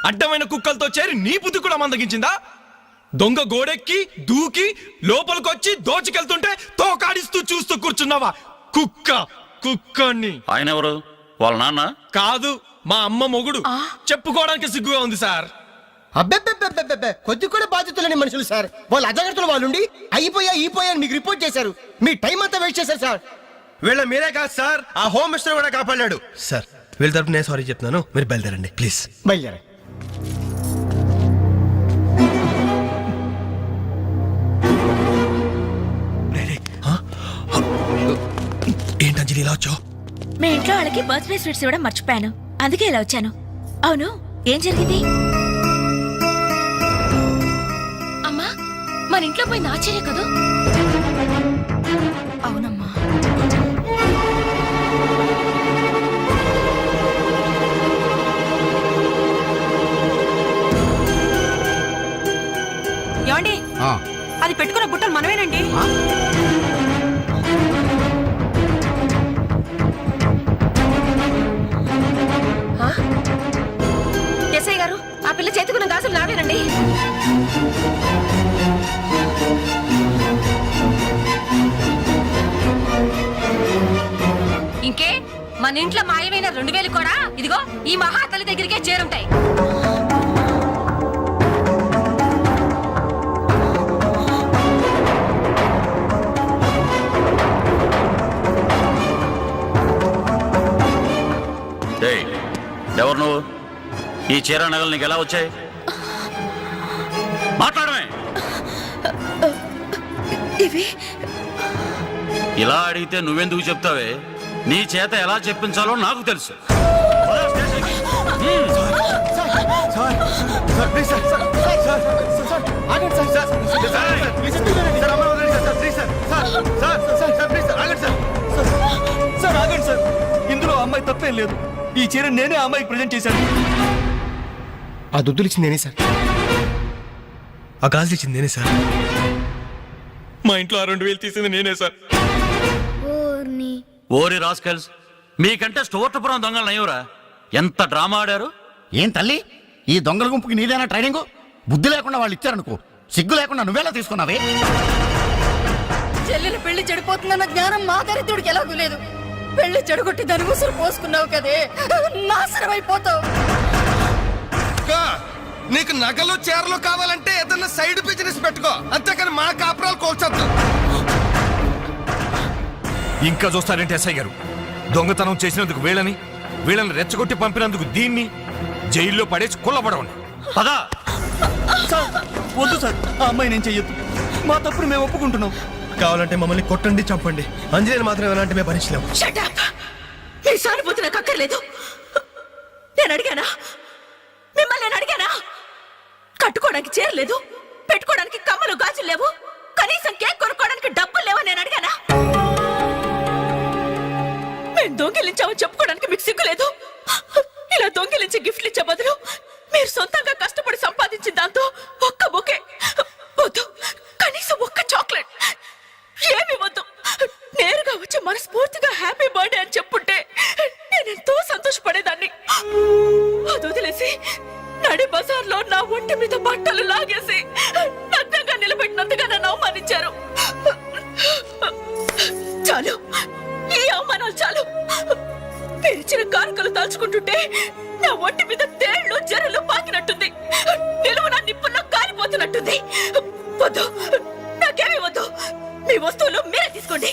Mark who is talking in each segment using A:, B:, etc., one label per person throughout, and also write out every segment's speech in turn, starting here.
A: అడ్డమైన కుక్కలతో చేరి నీ బుద్ధి కూడా మందగించిందా? దొంగ గోడెక్కి దూకి లోపలికొచ్చి దోచుకెళ్తుంటే తోకాడిస్తూ చూస్తూ కూర్చున్నావా? కుక్కని.
B: ఆయన ఎవరు? వాళ్ళ నాన్న
A: కాదు, మా అమ్మ మొగుడు. చెప్పుకోవడానికి సిగ్గుగా ఉంది సార్.
C: అబ్బెబ్బెబ్బెబ్బెబ్బె కొద్ది కూడా బాధ్యత లేని మనుషులు సార్. వాళ్ళు అజాగ్రత్తలు వాళ్ళుండి అయిపోయా మీకు రిపోర్ట్ చేశారు. మీ టైం అంతా వేస్ట్ చేశారు సార్.
D: వీళ్ళ మీరే కాదు సార్, ఆ హోమ్ మినిస్టర్ కూడా కాపాడాడు.
A: సార్ వీళ్ళ తరపు నేను సారీ చెప్తున్నాను, మీరు బయలుదేరండి ప్లీజ్.
C: బయలుదేరా.
A: ఏంటి అంజలి ఇలా వచ్చావు?
E: మీ ఇంట్లో వాళ్ళకి బర్త్డే స్వీట్స్ ఇవ్వడం మర్చిపోయాను, అందుకే ఇలా వచ్చాను. అవును, ఏం జరిగింది?
F: అమ్మా, మన ఇంట్లో పోయింది ఆశ్చర్య కదూ?
E: అవునమ్మా.
F: ఏమండి, అది పెట్టుకున్న బుట్టలు మనమేనండి. ఎస్ఐ గారు, ఆ పిల్ల చేతుకున్న గాజులు నావేనండి. ఇంకే, మన ఇంట్లో మాయమైన 2000 కూడా ఇదిగో ఈ మహాతల్లి దగ్గరికే చేరుంటాయి.
B: ఎవరు నువ్వు? ఈ చీర నగలు నీకు ఎలా వచ్చాయి? మాట్లాడమే.
E: ఇవి
B: ఇలా అడిగితే నువ్వెందుకు చెప్తావే? నీ చేత ఎలా చెప్పించాలో నాకు తెలుసు.
D: ఇందులో అమ్మాయి తప్పేం లేదు. ఈ చీర నేనే అమ్మాయికి ప్రజెంట్ చేశాను.
C: ఆ దుద్దులు ఇచ్చింది నేనే సార్.
A: ఆ గాజులు ఇచ్చింది నేనే సార్. మా ఇంట్లో ఆ 2000 తీసింది నేనే సార్.
B: ఓరి రాస్కల్స్, మీకంటే స్టోర్టపురం దొంగలు నయ్యూరా. ఎంత డ్రామా ఆడారు.
G: ఏం తల్లి, ఈ దొంగల గుంపుకి నీదేనా ట్రైనింగ్? బుద్ధి లేకుండా వాళ్ళు ఇచ్చారనుకో, సిగ్గు లేకుండా నువ్వెలా తీసుకున్నావే?
F: చెల్లెలు పెళ్లి చెడిపోతుందన్న జ్ఞానం మా దరిద్రుడికి ఎలాగూ లేదు. పెళ్లి చెడగొట్టి దాని ఉసురు పోసుకున్నావు కదే, నాశనం అయిపోతావు.
D: నీకు నగలు చీరలు కావాలంటే ఏదన్నా సైడ్ బిజినెస్ పెట్టుకో, అంతేకాని మా కాపురాలు కోల్చొద్దు. ఇంకా చూస్తారంటే ఎస్ఐ గారు, దొంగతనం చేసినందుకు వీళ్ళని రెచ్చగొట్టి పంపినందుకు దీన్ని జైల్లో పడేసి కుల్లబడవండి.
B: పదా.
D: వద్దు సార్, ఆ అమ్మాయి నేను చెయ్యొద్దు. మా తప్పుడు మేము ఒప్పుకుంటున్నాం.
A: కావాలంటే మమ్మల్ని కొట్టండి, చంపండి. అంజలిని మాత్రం ఎలాంటి మేము భరించలేము.
E: Shut up. మీ సానుభూతి నాకు అక్కర్లేదు. నేను అడిగానా? మిమ్మల్ని నేను అడిగానా? కట్టుకోవడానికి చీరలేదు, పెట్టుకోవడానికి కమ్మలు గాజులు లేవు, కనీసం కేక్ కొనుక్కోవడానికి డబ్బులు లేవా నేను అడిగానా? మేము దొంగిలించామని చెప్పుకోవడానికి మీకు సిగ్గులేదు? ఇలా దొంగిలించి గిఫ్ట్లు ఇచ్చే బదులు మీరు సొంతంగా కష్టపడి సంపాదించిన దాంతో ఒక్క బొకే వద్దు, కనీసం ఒక్క చాక్లెట్ ఏమి వద్దు, నేరుగా వచ్చి మనస్ఫూర్తిగా హ్యాపీ బర్త్డే అని చెప్పుంటే నేను ఎంతో సంతోషపడేదాన్ని. అది వదిలేసి నడి బజార్లో నా ఒంటి మీద బట్టలు లాగేసి నగ్నంగా నిలబెట్టినందుగా నన్ను అవమానించారు. చాలు, ఈ అవమానాలు చాలు. తెరిచిన కానుకలు దాచుకుంటుంటే నా ఒంటి మీద తేళ్లు జరలు పాకినట్టుంది, నిలువున నిప్పుల్లో కాలిపోతున్నట్టుంది. వద్దు, నాకేమీ వద్దు. మీ వస్తువులు మీరే తీసుకోండి.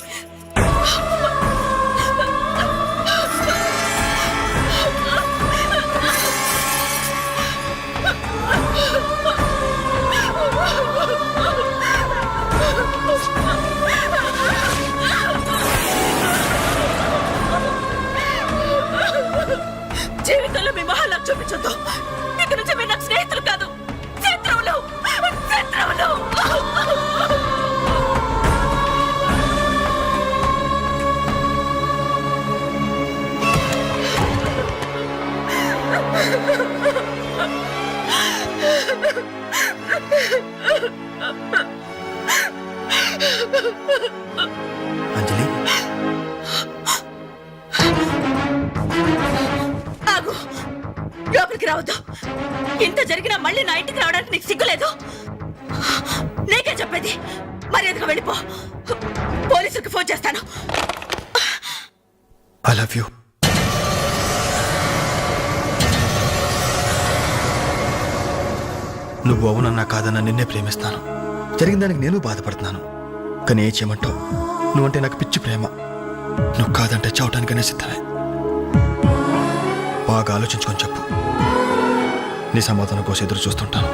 E: జీవితంలో మీ మహాలకు చూపించొద్దు. ఇక నుంచి మీరు నాకు స్నేహితులు కాదు, శత్రువులు.
A: అంజలి,
E: ఆగు, లోపలికి రావద్దు. ఇంత జరిగినా మళ్ళీ నా ఇంటికి రావడానికి నీకు సిగ్గులేదు? నీకే చెప్పేది, మర్యాదగా వెళ్ళిపో. పోలీసులకు ఫోన్ చేస్తాను.
A: I love you. నువ్వు అవునన్నా కాదన్నా నిన్నే ప్రేమిస్తాను. జరిగిన దానికి నేను బాధపడుతున్నాను. కానీ ఏ చేయమంటావు? నువ్వంటే నాకు పిచ్చి ప్రేమ. నువ్వు కాదంటే చావటానికనే సిద్ధమే. బాగా ఆలోచించుకొని చెప్పు. నీ సమాధానం కోసం ఎదురు చూస్తుంటాను.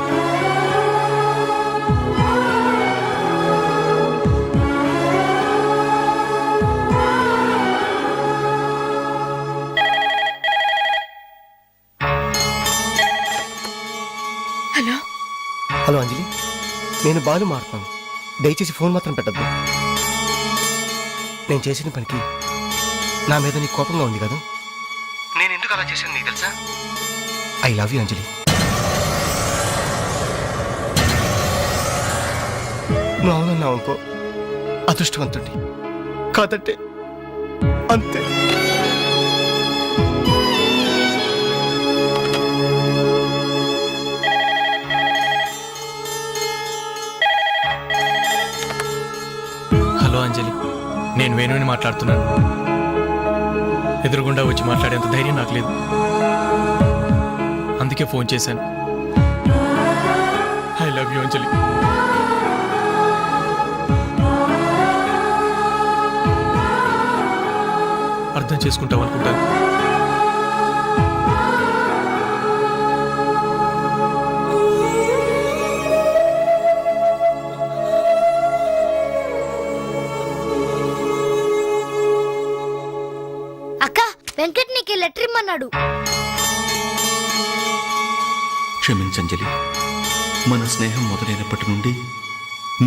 E: హలో
C: హలో అంజలి, నేను బాలు మారుతున్నాను. దయచేసి ఫోన్ మాత్రం పెట్టద్దు. నేను చేసిన పనికి నా మీద నీకు కోపంగా ఉంది కదా? నేను ఎందుకు అలా చేశాను నీకు తెలుసా? ఐ లవ్ యూ అంజలి. నువ్వు అవునన్నావు అనుకో, అదృష్టవంతుడి. కాదంటే అంతే.
A: హలో అంజలి, నేను వేణుని మాట్లాడుతున్నాను. ఎదురుగుండా వచ్చి మాట్లాడేంత ధైర్యం నాకు లేదు. అందుకే ఫోన్ చేశాను. ఐ లవ్ యూ అంజలి. అర్థం చేసుకుంటావు అనుకుంటాను.
H: అక్క, వెంకట్ నీకు లెటర్ ఇమ్మన్నాడు.
I: క్షమించంజలి, మన స్నేహం మొదలైనప్పటి నుండి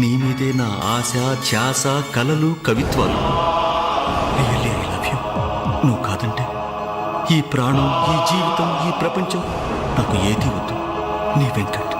I: నీ మీదే నా ఆశ, ధ్యాస, కలలు, కవిత్వాలు. Really I love you. నువ్వు కాదంటే ఈ ప్రాణం, ఈ జీవితం, ఈ ప్రపంచం నాకు ఏది వద్దు. నీ వెంకట్.